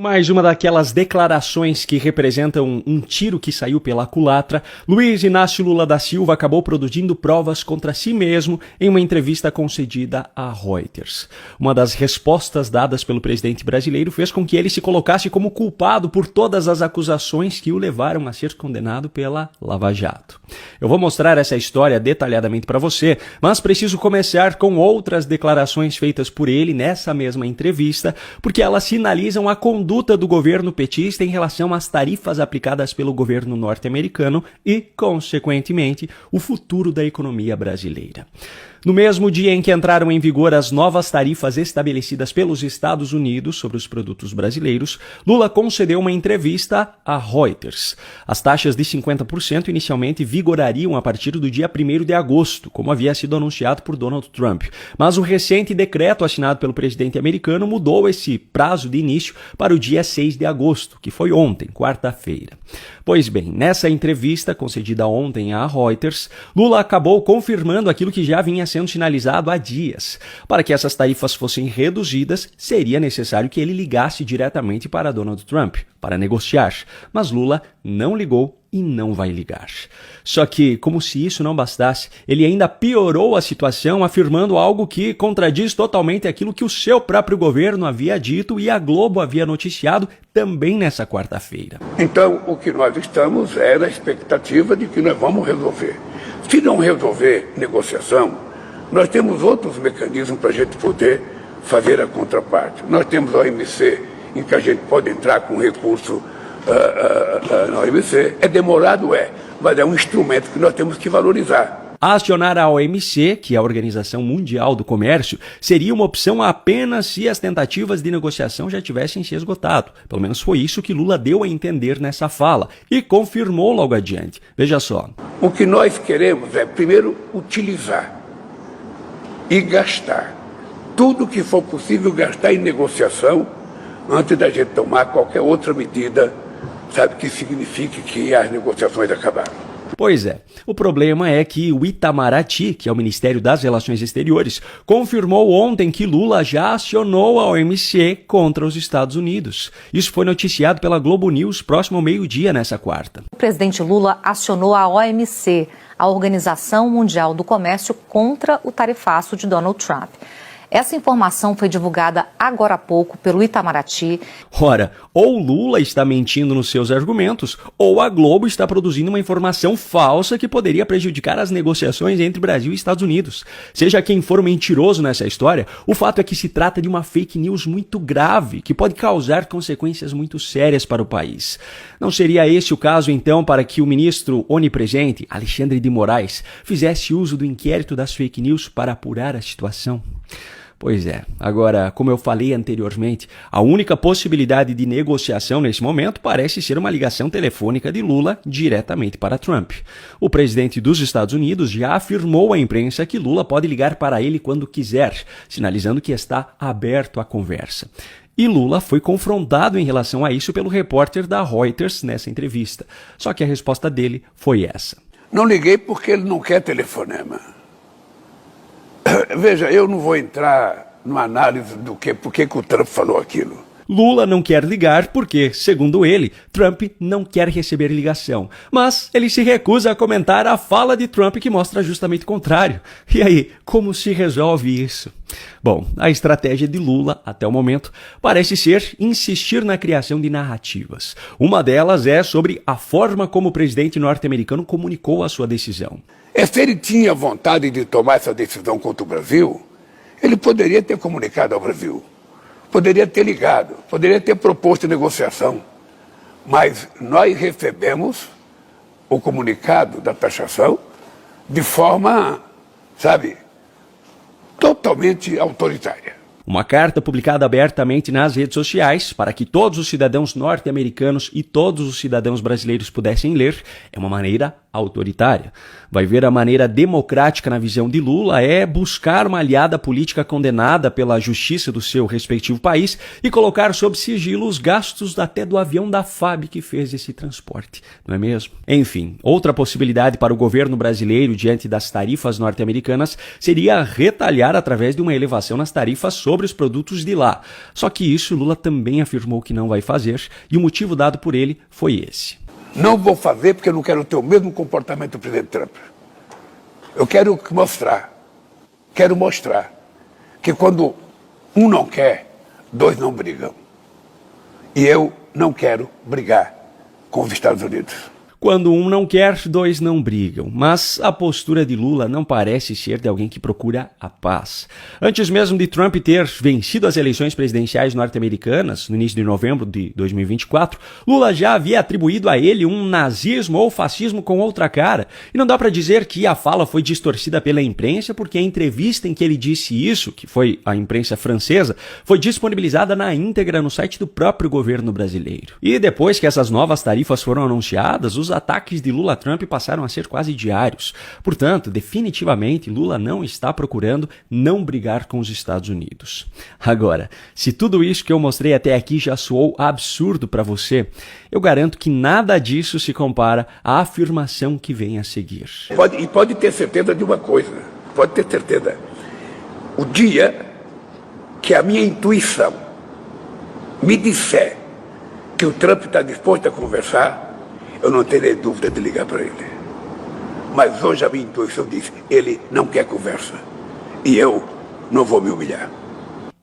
Mais uma daquelas declarações que representam um tiro que saiu pela culatra, Luiz Inácio Lula da Silva acabou produzindo provas contra si mesmo em uma entrevista concedida à Reuters. Uma das respostas dadas pelo presidente brasileiro fez com que ele se colocasse como culpado por todas as acusações que o levaram a ser condenado pela Lava Jato. Eu vou mostrar essa história detalhadamente para você, mas preciso começar com outras declarações feitas por ele nessa mesma entrevista, porque elas sinalizam a conduta do governo petista em relação às tarifas aplicadas pelo governo norte-americano e, consequentemente, o futuro da economia brasileira. No mesmo dia em que entraram em vigor as novas tarifas estabelecidas pelos Estados Unidos sobre os produtos brasileiros, Lula concedeu uma entrevista à Reuters. As taxas de 50% inicialmente vigorariam a partir do dia 1º de agosto, como havia sido anunciado por Donald Trump. Mas o recente decreto assinado pelo presidente americano mudou esse prazo de início para o dia 6 de agosto, que foi ontem, quarta-feira. Pois bem, nessa entrevista concedida ontem à Reuters, Lula acabou confirmando aquilo que já vinha sendo sinalizado há dias. Para que essas tarifas fossem reduzidas, seria necessário que ele ligasse diretamente para Donald Trump, para negociar. Mas Lula não ligou e não vai ligar. Só que, como se isso não bastasse, ele ainda piorou a situação, afirmando algo que contradiz totalmente aquilo que o seu próprio governo havia dito e a Globo havia noticiado também nessa quarta-feira. Então, o que nós estamos é na expectativa de que nós vamos resolver. Se não resolver negociação, nós temos outros mecanismos para a gente poder fazer a contraparte. Nós temos a OMC, em que a gente pode entrar com recurso na OMC. É demorado, mas é um instrumento que nós temos que valorizar. Acionar a OMC, que é a Organização Mundial do Comércio, seria uma opção apenas se as tentativas de negociação já tivessem se esgotado. Pelo menos foi isso que Lula deu a entender nessa fala e confirmou logo adiante. Veja só. O que nós queremos é, primeiro, utilizar e gastar tudo que for possível gastar em negociação antes da gente tomar qualquer outra medida, sabe, que signifique que as negociações acabaram. Pois é, o problema é que o Itamaraty, que é o Ministério das Relações Exteriores, confirmou ontem que Lula já acionou a OMC contra os Estados Unidos. Isso foi noticiado pela Globo News próximo ao meio-dia nessa quarta. O presidente Lula acionou a OMC, a Organização Mundial do Comércio, contra o tarifaço de Donald Trump. Essa informação foi divulgada agora há pouco pelo Itamaraty. Ora, ou Lula está mentindo nos seus argumentos, ou a Globo está produzindo uma informação falsa que poderia prejudicar as negociações entre Brasil e Estados Unidos. Seja quem for o mentiroso nessa história, o fato é que se trata de uma fake news muito grave, que pode causar consequências muito sérias para o país. Não seria esse o caso, então, para que o ministro onipresente, Alexandre de Moraes, fizesse uso do inquérito das fake news para apurar a situação? Pois é. Agora, como eu falei anteriormente, a única possibilidade de negociação nesse momento parece ser uma ligação telefônica de Lula diretamente para Trump. O presidente dos Estados Unidos já afirmou à imprensa que Lula pode ligar para ele quando quiser, sinalizando que está aberto à conversa. E Lula foi confrontado em relação a isso pelo repórter da Reuters nessa entrevista. Só que a resposta dele foi essa. Não liguei porque ele não quer telefonema. Veja, eu não vou entrar numa análise do por que o Trump falou aquilo. Lula não quer ligar porque, segundo ele, Trump não quer receber ligação. Mas ele se recusa a comentar a fala de Trump que mostra justamente o contrário. E aí, como se resolve isso? Bom, a estratégia de Lula, até o momento, parece ser insistir na criação de narrativas. Uma delas é sobre a forma como o presidente norte-americano comunicou a sua decisão. Se ele tinha vontade de tomar essa decisão contra o Brasil, ele poderia ter comunicado ao Brasil, poderia ter ligado, poderia ter proposto negociação. Mas nós recebemos o comunicado da taxação de forma, totalmente autoritária. Uma carta publicada abertamente nas redes sociais para que todos os cidadãos norte-americanos e todos os cidadãos brasileiros pudessem ler é uma maneira autoritária. Vai ver a maneira democrática na visão de Lula é buscar uma aliada política condenada pela justiça do seu respectivo país e colocar sob sigilo os gastos até do avião da FAB que fez esse transporte, não é mesmo? Enfim, outra possibilidade para o governo brasileiro diante das tarifas norte-americanas seria retalhar através de uma elevação nas tarifas sobre os produtos de lá. Só que isso Lula também afirmou que não vai fazer e o motivo dado por ele foi esse. Não vou fazer porque eu não quero ter o mesmo comportamento do presidente Trump. Eu quero mostrar que quando um não quer, dois não brigam. E eu não quero brigar com os Estados Unidos. Quando um não quer, dois não brigam. Mas a postura de Lula não parece ser de alguém que procura a paz. Antes mesmo de Trump ter vencido as eleições presidenciais norte-americanas, no início de novembro de 2024, Lula já havia atribuído a ele um nazismo ou fascismo com outra cara. E não dá para dizer que a fala foi distorcida pela imprensa, porque a entrevista em que ele disse isso, que foi a imprensa francesa, foi disponibilizada na íntegra no site do próprio governo brasileiro. E depois que essas novas tarifas foram anunciadas, os ataques de Lula a Trump passaram a ser quase diários. Portanto, definitivamente, Lula não está procurando não brigar com os Estados Unidos. Agora, se tudo isso que eu mostrei até aqui já soou absurdo para você, eu garanto que nada disso se compara à afirmação que vem a seguir. Pode ter certeza de uma coisa, pode ter certeza. O dia que a minha intuição me disser que o Trump está disposto a conversar, eu não terei dúvida de ligar para ele. Mas hoje a minha intuição diz, ele não quer conversa. E eu não vou me humilhar.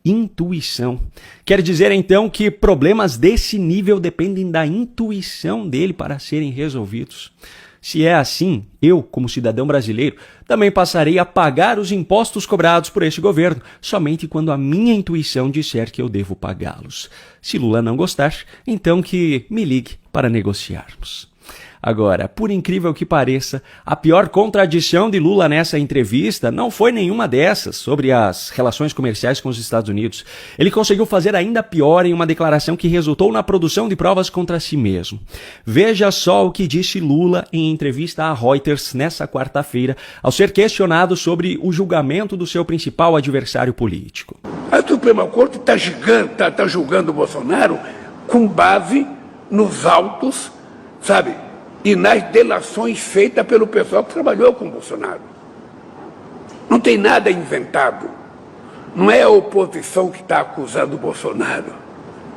Intuição. Quer dizer então que problemas desse nível dependem da intuição dele para serem resolvidos. Se é assim, eu, como cidadão brasileiro, também passarei a pagar os impostos cobrados por este governo, somente quando a minha intuição disser que eu devo pagá-los. Se Lula não gostar, então que me ligue para negociarmos. Agora, por incrível que pareça, a pior contradição de Lula nessa entrevista não foi nenhuma dessas sobre as relações comerciais com os Estados Unidos. Ele conseguiu fazer ainda pior em uma declaração que resultou na produção de provas contra si mesmo. Veja só o que disse Lula em entrevista à Reuters nessa quarta-feira, ao ser questionado sobre o julgamento do seu principal adversário político. A Suprema Corte está julgando o Bolsonaro com base nos autos, sabe? E nas delações feitas pelo pessoal que trabalhou com o Bolsonaro. Não tem nada inventado. Não é a oposição que está acusando o Bolsonaro.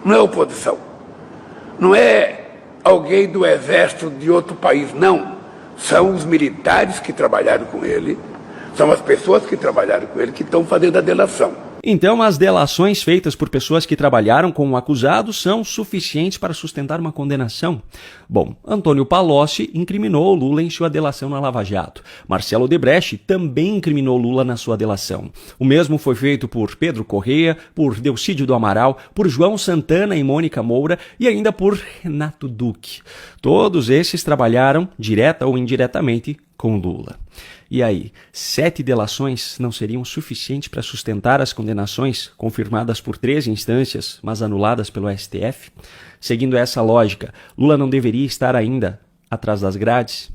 Não é a oposição. Não é alguém do exército de outro país, não. São os militares que trabalharam com ele, são as pessoas que trabalharam com ele que estão fazendo a delação. Então, as delações feitas por pessoas que trabalharam com o acusado são suficientes para sustentar uma condenação? Bom, Antônio Palocci incriminou Lula em sua delação na Lava Jato. Marcelo Odebrecht também incriminou Lula na sua delação. O mesmo foi feito por Pedro Correia, por Delcídio do Amaral, por João Santana e Mônica Moura e ainda por Renato Duque. Todos esses trabalharam, direta ou indiretamente, com Lula. E aí, 7 delações não seriam suficientes para sustentar as condenações confirmadas por 3 instâncias, mas anuladas pelo STF? Seguindo essa lógica, Lula não deveria estar ainda atrás das grades?